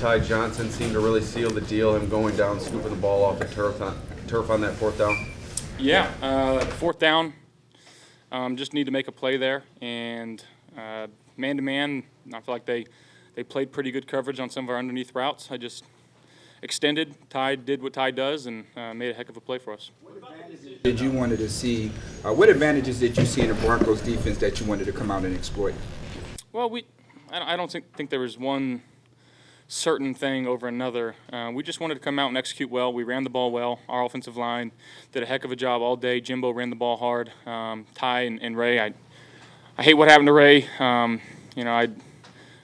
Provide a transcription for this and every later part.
Ty Johnson seemed to really seal the deal, him going down, scooping the ball off the turf on that fourth down. Yeah, fourth down, just need to make a play there. And man-to-man, I feel like they played pretty good coverage on some of our underneath routes. I just extended. Ty did what Ty does and made a heck of a play for us. What advantages did you wanted to see? What advantages did you see in the Broncos defense that you wanted to come out and exploit? Well, I don't think there was one certain thing over another. We just wanted to come out and execute well. We ran the ball well. Our offensive line did a heck of a job all day. Jimbo ran the ball hard. Ty and Ray, I hate what happened to Ray. I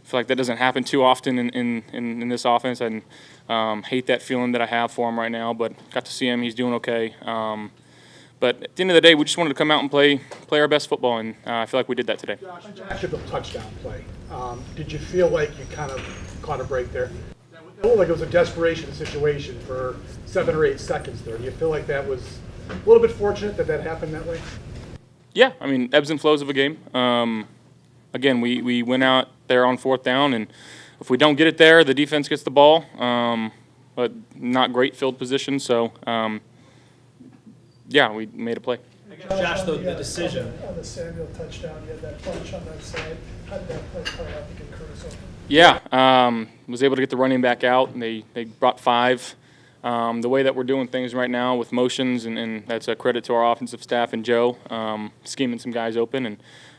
feel like that doesn't happen too often in this offense. And hate that feeling that I have for him right now, but got to see him. He's doing okay. But at the end of the day, we just wanted to come out and play our best football, and I feel like we did that today. Josh, after the touchdown play, did you feel like you kind of caught a break there? It looked like it was a desperation situation for 7 or 8 seconds there. Do you feel like that was a little bit fortunate that happened that way? Yeah, I mean, ebbs and flows of a game. Again, we went out there on fourth down, and if we don't get it there, the defense gets the ball, but not great field position. So, yeah, we made a play. Josh, the decision. On the Samuel touchdown, you had that bunch on that side. How did that play out to get Curtis open? Yeah, was able to get the running back out, and they brought 5. The way that we're doing things right now with motions, and that's a credit to our offensive staff and Joe, scheming some guys open, and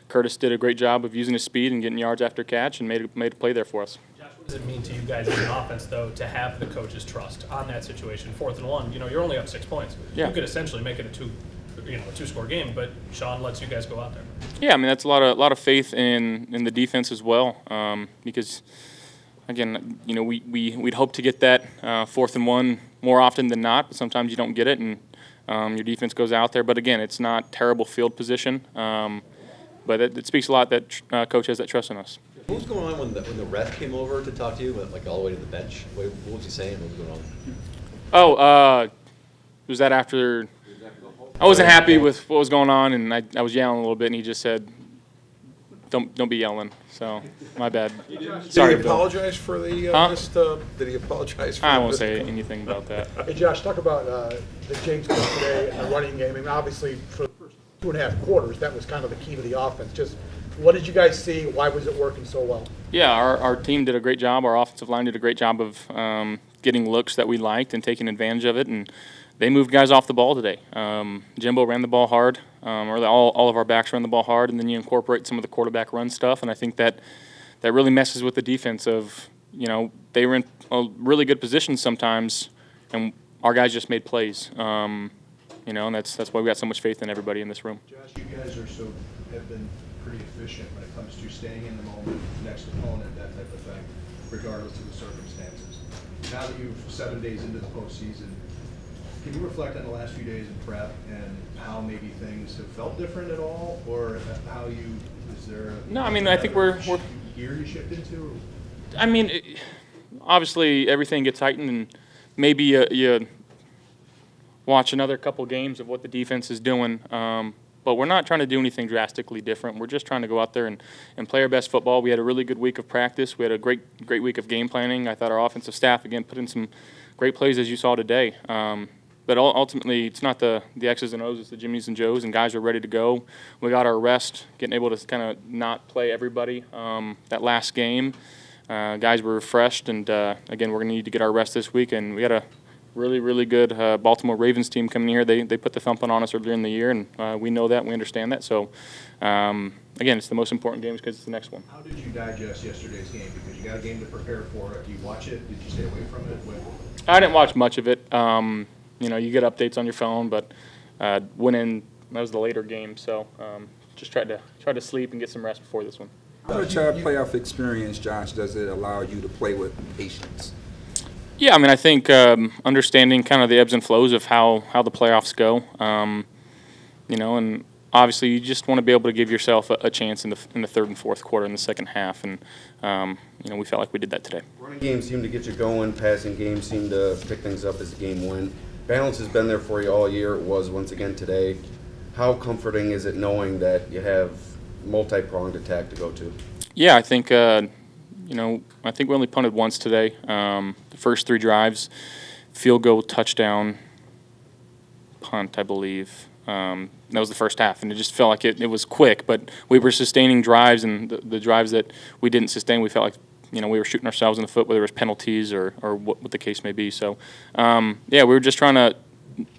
Curtis did a great job of using his speed and getting yards after catch and made a play there for us. Josh, what does it mean to you guys as an offense, though, to have the coach's trust on that situation? 4th and 1, you're only up 6 points. Yeah. You could essentially make it a 2-score game, but Sean lets you guys go out there. Yeah, I mean that's a lot of faith in the defense as well, because again, we'd hope to get that 4th and 1 more often than not, but sometimes you don't get it, and your defense goes out there. But again, it's not terrible field position. But it speaks a lot that Coach has that trust in us. What was going on when the ref came over to talk to you, like all the way to the bench? What was he saying? What was going on? Oh, was that after? I wasn't happy with what was going on, and I was yelling a little bit, and he just said, "Don't be yelling." So my bad. Sorry. Did he apologize for the? Did he apologize for? I won't say anything about that. Hey, Josh, talk about the James Cook today and the running game. I mean, obviously, for the first 2.5 quarters, that was kind of the key to the offense. Just what did you guys see? Why was it working so well? Yeah, our team did a great job. Our offensive line did a great job of getting looks that we liked and taking advantage of it, and they moved guys off the ball today. Jimbo ran the ball hard, or all of our backs ran the ball hard, and then you incorporate some of the quarterback run stuff, and I think that really messes with the defense of, they were in a really good position sometimes, and our guys just made plays. And that's why we got so much faith in everybody in this room. Josh, you guys have been pretty efficient when it comes to staying in the moment, next opponent, that type of thing, regardless of the circumstances. Now that you're 7 days into the postseason, can you reflect on the last few days in prep and how maybe things have felt different at all, or how is there? No, I mean I think we're gear you shift into. I mean, obviously everything gets heightened, and maybe you watch another couple games of what the defense is doing. But we're not trying to do anything drastically different. We're just trying to go out there and play our best football. We had a really good week of practice. We had a great week of game planning. I thought our offensive staff, again, put in some great plays as you saw today. But ultimately, it's not the X's and O's, it's the Jimmys and Joes, and guys are ready to go. We got our rest, getting able to kind of not play everybody that last game. Guys were refreshed, and again, we're going to need to get our rest this week, and we got a really good Baltimore Ravens team coming here. They put the thumping on us earlier in the year, and we know that, we understand that. So, again, it's the most important game because it's the next one. How did you digest yesterday's game? Because you got a game to prepare for it. Do you watch it? Did you stay away from it? I didn't watch much of it. You get updates on your phone, but went in. That was the later game, so just tried to sleep and get some rest before this one. How much playoff experience, Josh, does it allow you to play with patience? Yeah, I mean, I think understanding kind of the ebbs and flows of how the playoffs go, and obviously you just want to be able to give yourself a chance in the 3rd and 4th quarter in the second half, and we felt like we did that today. Running games seem to get you going. Passing games seem to pick things up as the game went. Balance has been there for you all year. It was once again today. How comforting is it knowing that you have multi-pronged attack to go to? Yeah, I think I think we only punted once today. The first 3 drives, field goal, touchdown, punt, I believe. That was the first half, and it just felt like it was quick, but we were sustaining drives, and the drives that we didn't sustain, we felt like we were shooting ourselves in the foot, whether it was penalties or what the case may be. So, yeah, we were just trying to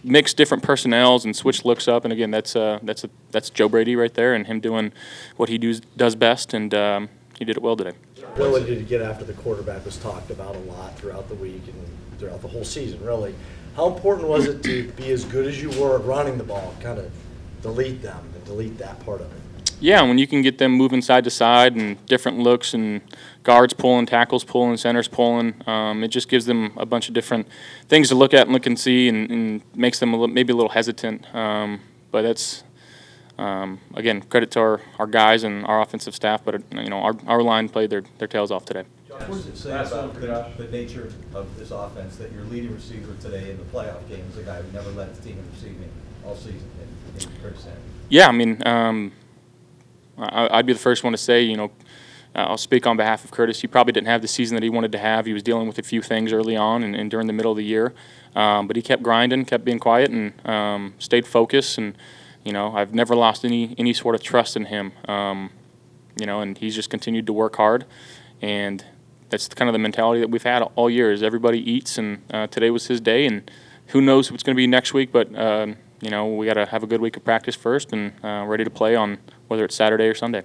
mix different personnels and switch looks up, and again, that's Joe Brady right there, and him doing what he does best, and he did it well today. Ability to get after the quarterback was talked about a lot throughout the week and throughout the whole season, really. How important was it to be as good as you were at running the ball, kind of delete them and delete that part of it? Yeah, when you can get them moving side to side and different looks and guards pulling, tackles pulling, centers pulling, it just gives them a bunch of different things to look at and look and see, and makes them maybe a little hesitant. But that's, again, credit to our guys and our offensive staff, but our line played their tails off today. What does it say about the nature of this offense that your leading receiver today in the playoff game is a guy who never led his team in receiving all season in Curtis Samuel? Yeah, I mean, I'd be the first one to say, I'll speak on behalf of Curtis. He probably didn't have the season that he wanted to have. He was dealing with a few things early on and during the middle of the year, but he kept grinding, kept being quiet, and stayed focused. And I've never lost any sort of trust in him. And he's just continued to work hard, and that's kind of the mentality that we've had all year. Is everybody eats, and today was his day, and who knows what's going to be next week. But we got to have a good week of practice first, and ready to play on whether it's Saturday or Sunday.